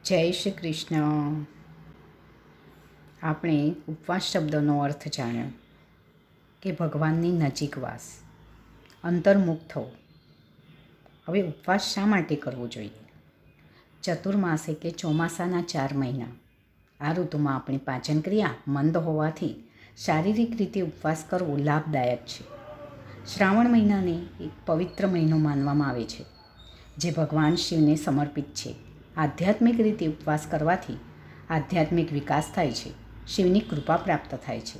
જય શ્રી કૃષ્ણ. આપણે ઉપવાસ શબ્દનો અર્થ જાણ્યો કે ભગવાનની નજીકવાસ, અંતર્મુખ થવું. હવે ઉપવાસ શા માટે કરવો જોઈએ? ચતુર્માસે કે ચોમાસાના 4 મહિના, આ ઋતુમાં આપણી પાચન ક્રિયા મંદ હોવાથી શારીરિક રીતે ઉપવાસ કરવો લાભદાયક છે. શ્રાવણ મહિનાને એક પવિત્ર મહિનો માનવામાં આવે છે, જે ભગવાન શિવને સમર્પિત છે. આધ્યાત્મિક રીતે ઉપવાસ કરવાથી આધ્યાત્મિક વિકાસ થાય છે, શિવની કૃપા પ્રાપ્ત થાય છે,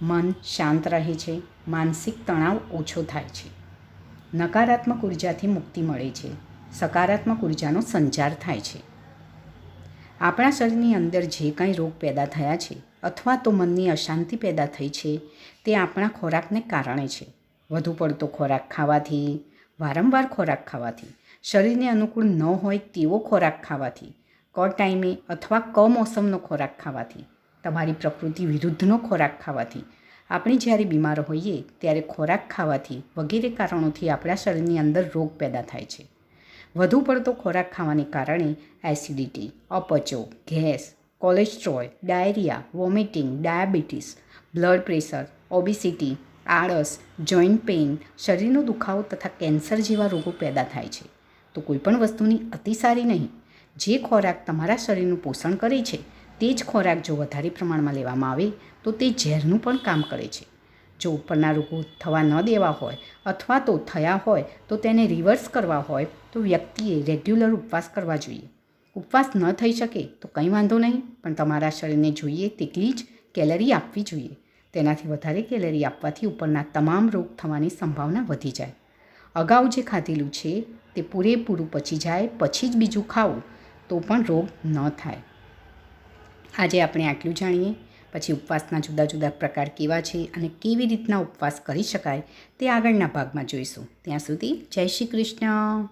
મન શાંત રહે છે, માનસિક તણાવ ઓછો થાય છે, નકારાત્મક ઉર્જાથી મુક્તિ મળે છે, સકારાત્મક ઉર્જાનો સંચાર થાય છે. આપણા શરીરની અંદર જે કંઈ રોગ પેદા થયા છે અથવા તો મનની અશાંતિ પેદા થઈ છે, તે આપણા ખોરાકને કારણે છે. વધુ પડતો ખોરાક ખાવાથી, વારંવાર ખોરાક ખાવાથી, શરીરને અનુકૂળ ન હોય તેવો ખોરાક ખાવાથી, ટાઈમે અથવા કમોસમનો ખોરાક ખાવાથી, તમારી પ્રકૃતિ વિરુદ્ધનો ખોરાક ખાવાથી, આપણે જ્યારે બીમાર હોઈએ ત્યારે ખોરાક ખાવાથી વગેરે કારણોથી આપણા શરીરની અંદર રોગ પેદા થાય છે. વધુ પડતો ખોરાક ખાવાને કારણે એસિડિટી, અપચો, gas, cholesterol, diarrhoea, vomiting, diabetes, blood pressure, obesity, આળસ, જોઈન્ટ પેઇન, શરીરનો દુખાવો તથા કેન્સર જેવા રોગો પેદા થાય છે. તો કોઈપણ વસ્તુની અતિસારી નહીં. જે ખોરાક તમારા શરીરનું પોષણ કરે છે તે જ ખોરાક જો વધારે પ્રમાણમાં લેવામાં આવે તો તે ઝેરનું પણ કામ કરે છે. જો ઉપરના રોગો થવા ન દેવા હોય અથવા તો થયા હોય તો તેને રિવર્સ કરવા હોય તો વ્યક્તિએ રેગ્યુલર ઉપવાસ કરવા જોઈએ. ઉપવાસ ન થઈ શકે તો કંઈ વાંધો નહીં, પણ તમારા શરીરને જોઈએ તેટલી જ કેલરી આપવી જોઈએ. તેનાથી વધારે કેલરી આપવાથી ઉપરના તમામ રોગ થવાની સંભાવના વધી જાય. અગાઉ જે ખાધેલું છે તે પૂરેપૂરું પચી જાય પછી જ બીજું ખાવું તો પણ રોગ ન થાય. આજે આપણે આટલું જાણીએ, પછી ઉપવાસના જુદા જુદા પ્રકાર કેવા છે અને કેવી રીતના ઉપવાસ કરી શકાય તે આગળના ભાગમાં જોઈશું. ત્યાં સુધી જય શ્રી કૃષ્ણ.